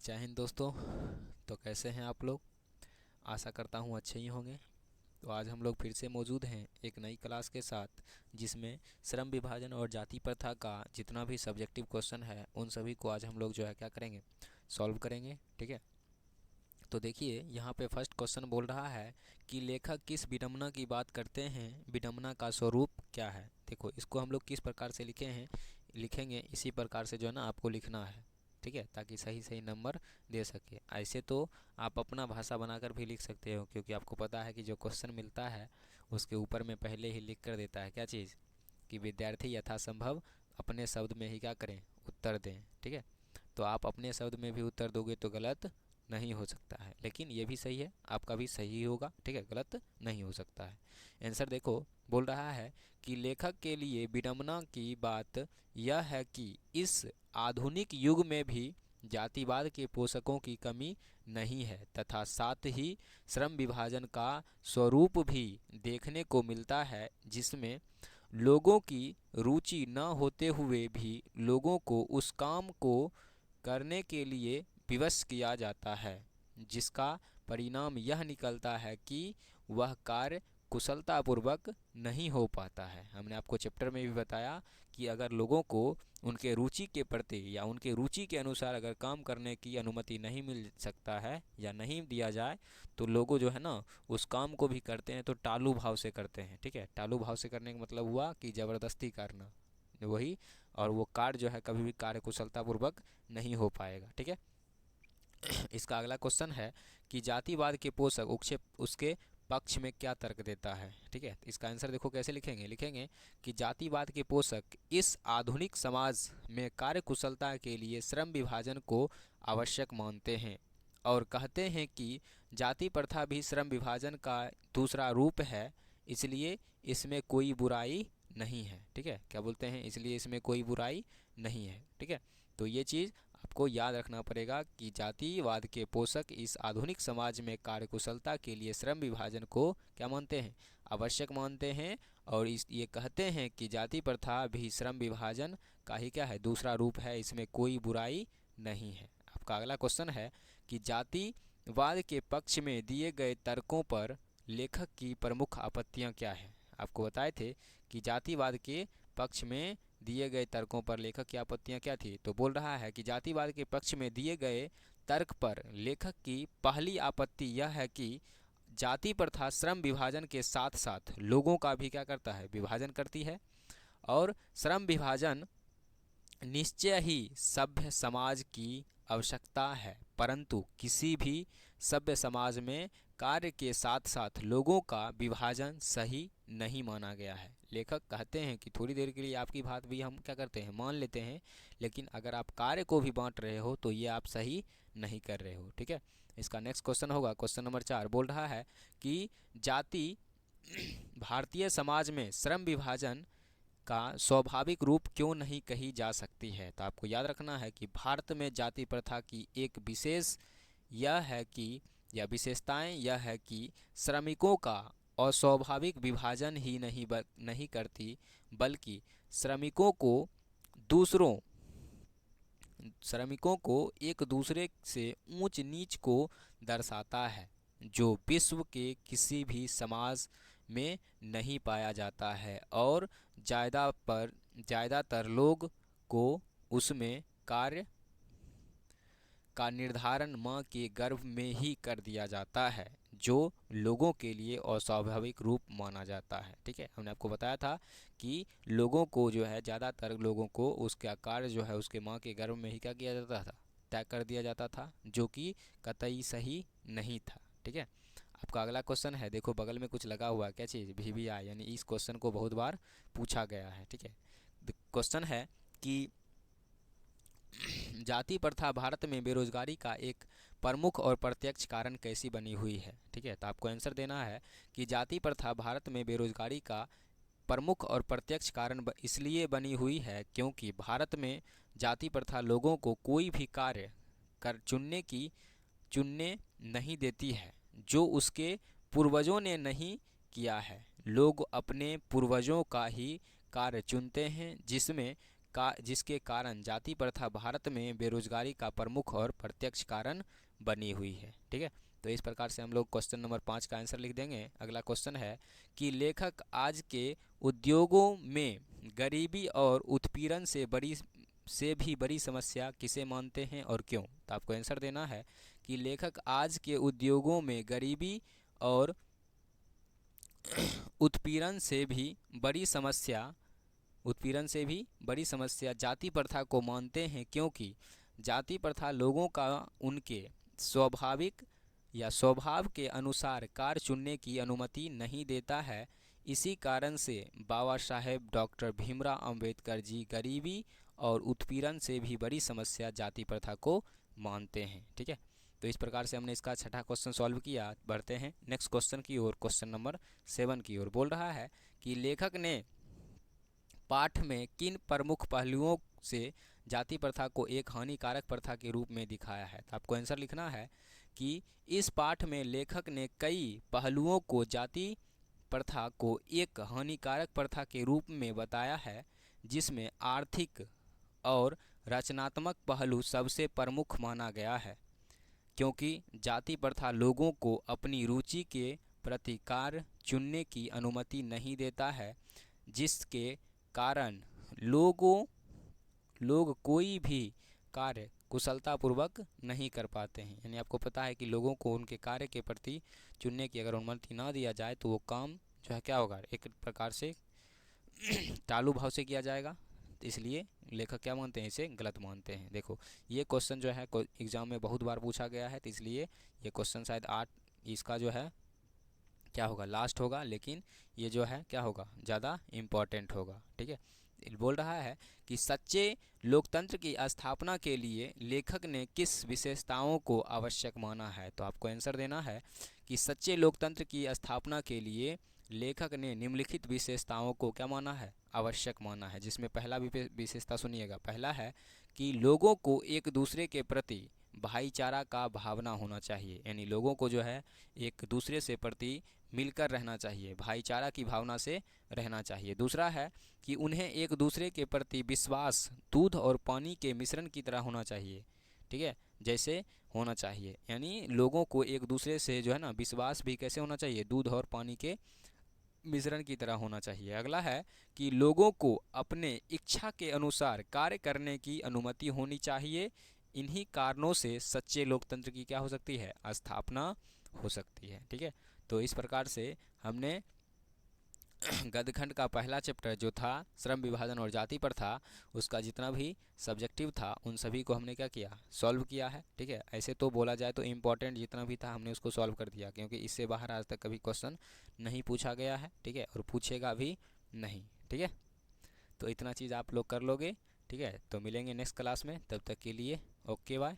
जय हिंद दोस्तों। तो कैसे हैं आप लोग? आशा करता हूँ अच्छे ही होंगे। तो आज हम लोग फिर से मौजूद हैं एक नई क्लास के साथ, जिसमें श्रम विभाजन और जाति प्रथा का जितना भी सब्जेक्टिव क्वेश्चन है उन सभी को आज हम लोग जो है क्या करेंगे, सॉल्व करेंगे। ठीक है। तो देखिए यहाँ पे फर्स्ट क्वेश्चन बोल रहा है कि लेखक किस विडंबना की बात करते हैं, विडंबना का स्वरूप क्या है। देखो इसको हम लोग किस प्रकार से लिखेंगे इसी प्रकार से जो है ना आपको लिखना है। ठीक है, ताकि सही सही नंबर दे सके। ऐसे तो आप अपना भाषा बनाकर भी लिख सकते हो, क्योंकि आपको पता है कि जो क्वेश्चन मिलता है उसके ऊपर में पहले ही लिख कर देता है क्या चीज़, कि विद्यार्थी यथासंभव अपने शब्द में ही क्या करें, उत्तर दें। ठीक है, तो आप अपने शब्द में भी उत्तर दोगे तो गलत नहीं हो सकता है, लेकिन ये भी सही है, आपका भी सही होगा। ठीक है, गलत नहीं हो सकता है। आंसर देखो, बोल रहा है कि लेखक के लिए विडंबना की बात यह है कि इस आधुनिक युग में भी जातिवाद के पोषकों की कमी नहीं है, तथा साथ ही श्रम विभाजन का स्वरूप भी देखने को मिलता है, जिसमें लोगों की रुचि न होते हुए भी लोगों को उस काम को करने के लिए विवश किया जाता है, जिसका परिणाम यह निकलता है कि वह कार्य कुशलतापूर्वक नहीं हो पाता है। हमने आपको चैप्टर में भी बताया कि अगर लोगों को उनके रुचि के प्रति या उनके रुचि के अनुसार अगर काम करने की अनुमति नहीं मिल सकता है या नहीं दिया जाए, तो लोगों जो है ना उस काम को भी करते हैं तो टालू भाव से करते हैं। ठीक है, टालू भाव से करने का मतलब हुआ कि ज़बरदस्ती करना, वही। और वो कार्य जो है कभी भी कार्य कुशलतापूर्वक नहीं हो पाएगा। ठीक है। इसका अगला क्वेश्चन है कि जातिवाद के पोषक उसके पक्ष में क्या तर्क देता है। ठीक है, इसका आंसर देखो कैसे लिखेंगे कि जातिवाद के पोषक इस आधुनिक समाज में कार्य कुशलता के लिए श्रम विभाजन को आवश्यक मानते हैं और कहते हैं कि जाति प्रथा भी श्रम विभाजन का दूसरा रूप है, इसलिए इसमें कोई बुराई नहीं है। ठीक है, क्या बोलते हैं, इसलिए इसमें कोई बुराई नहीं है। ठीक है, तो ये चीज़ आपको याद रखना पड़ेगा कि जातिवाद के पोषक इस आधुनिक समाज में कार्यकुशलता के लिए श्रम विभाजन को क्या मानते हैं, आवश्यक मानते हैं। और ये कहते हैं कि जाति प्रथा भी श्रम विभाजन का ही क्या है, दूसरा रूप है, इसमें कोई बुराई नहीं है। आपका अगला क्वेश्चन है कि जातिवाद के पक्ष में दिए गए तर्कों पर लेखक की प्रमुख आपत्तियां क्या हैं। आपको बताए थे कि जातिवाद के पक्ष में दिए गए तर्कों पर लेखक की आपत्तियां क्या थी। तो बोल रहा है कि जातिवाद के पक्ष में दिए गए तर्क पर लेखक की पहली आपत्ति यह है कि जाति प्रथा श्रम विभाजन के साथ साथ लोगों का भी क्या करता है, विभाजन करती है। और श्रम विभाजन निश्चय ही सभ्य समाज की आवश्यकता है, परंतु किसी भी सभ्य समाज में कार्य के साथ साथ लोगों का विभाजन सही नहीं माना गया है। लेखक कहते हैं कि थोड़ी देर के लिए आपकी बात भी हम क्या करते हैं, मान लेते हैं, लेकिन अगर आप कार्य को भी बांट रहे हो तो ये आप सही नहीं कर रहे हो। ठीक है, इसका नेक्स्ट क्वेश्चन होगा क्वेश्चन नंबर 4। बोल रहा है कि जाति भारतीय समाज में श्रम विभाजन का स्वाभाविक रूप क्यों नहीं कही जा सकती है। तो आपको याद रखना है कि भारत में जाति प्रथा की एक विशेष यह है कि या विशेषताएं यह है कि श्रमिकों का अस्वाभाविक विभाजन ही नहीं करती, बल्कि दूसरों श्रमिकों को एक दूसरे से ऊंच नीच को दर्शाता है, जो विश्व के किसी भी समाज में नहीं पाया जाता है। और ज़्यादातर लोग को उसमें कार्य का निर्धारण माँ के गर्भ में ही कर दिया जाता है, जो लोगों के लिए अस्वाभाविक रूप माना जाता है। ठीक है, हमने आपको बताया था कि लोगों को जो है, ज़्यादातर लोगों को उसका कार्य जो है उसके माँ के गर्भ में ही क्या किया जाता था, तय कर दिया जाता था, जो कि कतई सही नहीं था। ठीक है, आपका अगला क्वेश्चन है, देखो बगल में कुछ लगा हुआ है, क्या चीज़, VBI, यानी इस क्वेश्चन को बहुत बार पूछा गया है। ठीक है, क्वेश्चन है कि जाति प्रथा भारत में बेरोजगारी का एक प्रमुख और प्रत्यक्ष कारण कैसी बनी हुई है। ठीक है, तो आपको आंसर देना है कि जाति प्रथा भारत में बेरोजगारी का प्रमुख और प्रत्यक्ष कारण इसलिए बनी हुई है क्योंकि भारत में जाति प्रथा लोगों को कोई भी कार्य कर चुनने नहीं देती है जो उसके पूर्वजों ने नहीं किया है। लोग अपने पूर्वजों का ही कार्य चुनते हैं, जिसमें जिसके कारण जाति प्रथा भारत में बेरोजगारी का प्रमुख और प्रत्यक्ष कारण बनी हुई है। ठीक है, तो इस प्रकार से हम लोग क्वेश्चन नंबर 5 का आंसर लिख देंगे। अगला क्वेश्चन है कि लेखक आज के उद्योगों में गरीबी और उत्पीड़न से भी बड़ी समस्या किसे मानते हैं और क्यों। तो आपको आंसर देना है कि लेखक आज के उद्योगों में गरीबी और उत्पीड़न से भी बड़ी समस्या जाति प्रथा को मानते हैं, क्योंकि जाति प्रथा लोगों का उनके स्वाभाविक या स्वभाव के अनुसार कार्य चुनने की अनुमति नहीं देता है। इसी कारण से बाबा साहेब डॉक्टर भीमराव अंबेडकर जी गरीबी और उत्पीड़न से भी बड़ी समस्या जाति प्रथा को मानते हैं। ठीक है, तो इस प्रकार से हमने इसका छठा क्वेश्चन सॉल्व किया। बढ़ते हैं नेक्स्ट क्वेश्चन की ओर, क्वेश्चन नंबर 7 की ओर। बोल रहा है कि लेखक ने पाठ में किन प्रमुख पहलुओं से जाति प्रथा को एक हानिकारक प्रथा के रूप में दिखाया है। तो आपको आंसर लिखना है कि इस पाठ में लेखक ने कई पहलुओं को जाति प्रथा को एक हानिकारक प्रथा के रूप में बताया है, जिसमें आर्थिक और रचनात्मक पहलू सबसे प्रमुख माना गया है, क्योंकि जाति प्रथा लोगों को अपनी रुचि के प्रति कार्य चुनने की अनुमति नहीं देता है, जिसके कारण लोग कोई भी कार्य कुशलतापूर्वक नहीं कर पाते हैं। यानी आपको पता है कि लोगों को उनके कार्य के प्रति चुनने की अगर अनुमति ना दिया जाए तो वो काम जो है क्या होगा, एक प्रकार से टालू भाव से किया जाएगा। तो इसलिए लेखक क्या मानते हैं, इसे गलत मानते हैं। देखो ये क्वेश्चन जो है एग्जाम में बहुत बार पूछा गया है, तो इसलिए ये क्वेश्चन शायद 8 इसका जो है क्या होगा, लास्ट होगा, लेकिन ये जो है क्या होगा, ज़्यादा इम्पॉर्टेंट होगा। ठीक है, बोल रहा है कि सच्चे लोकतंत्र की स्थापना के लिए लेखक ने किस विशेषताओं को आवश्यक माना है। तो आपको आंसर देना है कि सच्चे लोकतंत्र की स्थापना के लिए लेखक ने निम्नलिखित विशेषताओं को क्या माना है, आवश्यक माना है। जिसमें पहला विशेषता सुनिएगा, पहला है कि लोगों को एक दूसरे के प्रति भाईचारा का भावना होना चाहिए। यानी लोगों को जो है एक दूसरे से प्रति मिलकर रहना चाहिए, भाईचारा की भावना से रहना चाहिए। दूसरा है कि उन्हें एक दूसरे के प्रति विश्वास दूध और पानी के मिश्रण की तरह होना चाहिए। ठीक है, जैसे होना चाहिए, यानी लोगों को एक दूसरे से जो है ना विश्वास भी कैसे होना चाहिए, दूध और पानी के मिश्रण की तरह होना चाहिए। अगला है कि लोगों को अपने इच्छा के अनुसार कार्य करने की अनुमति होनी चाहिए। इन्हीं कारणों से सच्चे लोकतंत्र की क्या हो सकती है, स्थापना हो सकती है। ठीक है, तो इस प्रकार से हमने गद्यखंड का पहला चैप्टर जो था श्रम विभाजन और जाति प्रथा, उसका जितना भी सब्जेक्टिव था उन सभी को हमने क्या किया, सॉल्व किया है। ठीक है, ऐसे तो बोला जाए तो इम्पोर्टेंट जितना भी था हमने उसको सॉल्व कर दिया, क्योंकि इससे बाहर आज तक कभी क्वेश्चन नहीं पूछा गया है। ठीक है, और पूछेगा भी नहीं। ठीक है, तो इतना चीज़ आप लोग कर लोगे। ठीक है, तो मिलेंगे नेक्स्ट क्लास में, तब तक के लिए ओके बाय।